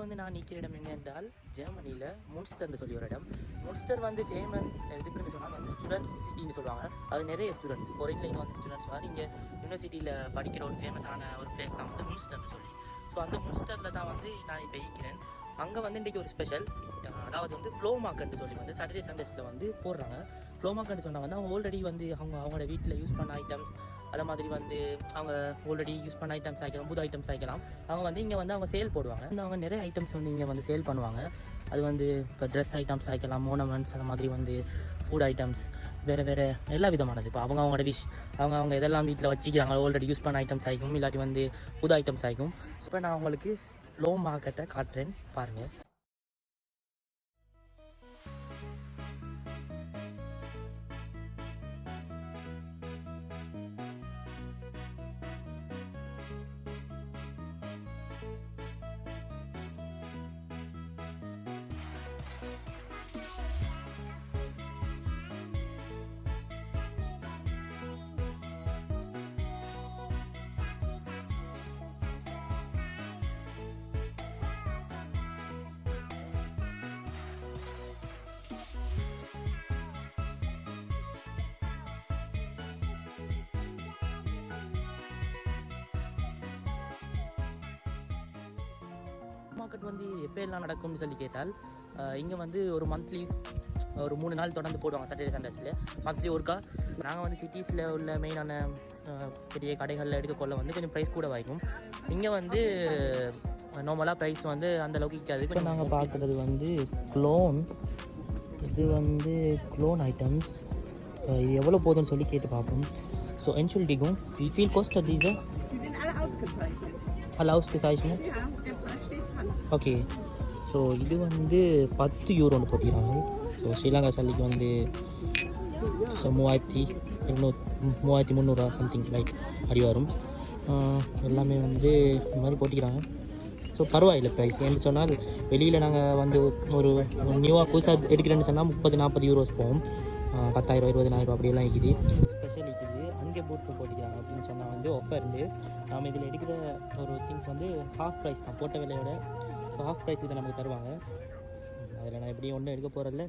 வந்து நான் நிற்கிற இடம் என்ன என்றால் ஜெர்மனியில் முன்ஸ்டர்னு சொல்லி ஒரு இடம். முன்ஸ்டர் வந்து ஃபேமஸ் எதுக்குன்னு சொன்னால் வந்து ஸ்டூடெண்ட்ஸ் சிட்டின்னு சொல்லுவாங்க. அது நிறைய ஸ்டூடெண்ட்ஸ் ஃபாரின்லேயும் வந்து ஸ்டூடெண்ட்ஸ் வந்து இங்கே யூனிவர்சிட்டியில் படிக்கிற ஒரு ஃபேமஸான ஒரு பிளேஸ் தான் வந்து முன்ஸ்டர்னு சொல்லி. ஸோ அந்த முன்ஸ்டரில் தான் வந்து நான் இப்போ இருக்கிறேன். அங்கே வந்து இன்றைக்கி ஒரு ஸ்பெஷல், அதாவது வந்து ஃப்ளோ மார்க்கெட்னு சொல்லி வந்து சாட்டர்டே சண்டேஸில் வந்து போடுறாங்க. ஃப்ளோ மார்க்கெட்னு சொன்னால் வந்து அவங்க ஆல்ரெடி வந்து அவங்களோட வீட்டில் யூஸ் பண்ண ஐட்டம்ஸ், அதை மாதிரி வந்து அவங்க ஆல்ரெடி யூஸ் பண்ண ஐட்டம்ஸ் ஆகிக்கலாம், புது ஐட்டம்ஸ் ஆகிக்கலாம், அவங்க வந்து இங்கே வந்து அவங்க சேல் போடுவாங்க. அவங்க நிறைய ஐட்டம்ஸ் வந்து இங்கே வந்து சேல் பண்ணுவாங்க. அது வந்து இப்போ ட்ரெஸ் ஐட்டம்ஸ் ஆகிக்கலாம், ஓர்னமெண்ட்ஸ், அந்த மாதிரி வந்து ஃபுட் ஐட்டம்ஸ், வேறு எல்லா விதமானது. இப்போ அவங்களோட விஷ் அவங்க இதெல்லாம் வீட்டில் வச்சுக்கிறாங்க, ஆல்ரெடி யூஸ் பண்ண ஐட்டம்ஸ் ஆகிக்கும், இல்லாட்டி வந்து புது ஐட்டம்ஸ் ஆகிக்கும். ஸோ இப்போ நான் உங்களுக்கு ஃப்ளோ மார்க்கெட்டை காட்டுறேன், பாருங்கள். மார்க்கெட் வந்து எப்போ எல்லாம் நடக்கும்னு சொல்லி கேட்டால், இங்கே வந்து ஒரு மந்த்லி ஒரு 3 நாள் தொடர்ந்து போடுவாங்க சாட்டர்டே சண்டேஸில். மந்த்லி ஒருக்கா நாங்கள் வந்து சிட்டிஸில் உள்ள மெயினான பெரிய கடைகளில் எடுத்துக்கொள்ள வந்து கொஞ்சம் ப்ரைஸ் கூட வாய்க்கும். இங்கே வந்து நார்மலாக ப்ரைஸ் வந்து அந்தளவுக்கு இருக்காது. இப்போ நாங்கள் பார்க்குறது வந்து க்ளோன், இது வந்து க்ளோன் ஐட்டம்ஸ். இது எவ்வளோ போகுதுன்னு சொல்லி கேட்டு பார்ப்போம். So Entschuldigung, wie viel kostet diese? Die sind alle ausgezeichnet. Alle ausgezeichnet? Ja, der Preis steht dran. Okay. So இது வந்து 10 யூரோன்னு போட்டிருக்காங்க. ஸோ ஸ்ரீலங்கா சல்லிக்கு வந்து ஸோ 3200 சம்திங் லைக் அப்படி வரும். எல்லாமே வந்து இந்த மாதிரி போட்டிக்கிறாங்க. ஸோ பரவாயில்லை ப்ரைஸ். ஏன்னு சொன்னால் வெளியில் நாங்கள் வந்து ஒரு நியூவாக புதுசாக எடுக்கிறேன்னு சொன்னால் 30-40 யூரோஸ் போகும். 10,000 20,000 அப்படியெல்லாம் இருக்குது. ஸ்பெஷல் இருக்குது. அங்கே போட்டிக்கிறாங்க அப்படின்னு சொன்னால் வந்து ஆஃபர் இருந்து நாம் இதில் எடுக்கிற ஒரு திங்ஸ் வந்து ஹாஃப் ப்ரைஸ் தான், போட்ட விலையோட. ஸோ ஹாஃப் ப்ரைஸுக்கு தான் நமக்கு தருவாங்க. அதில் நான் எப்படியும் ஒன்றும் எடுக்க போகிறதில்ல.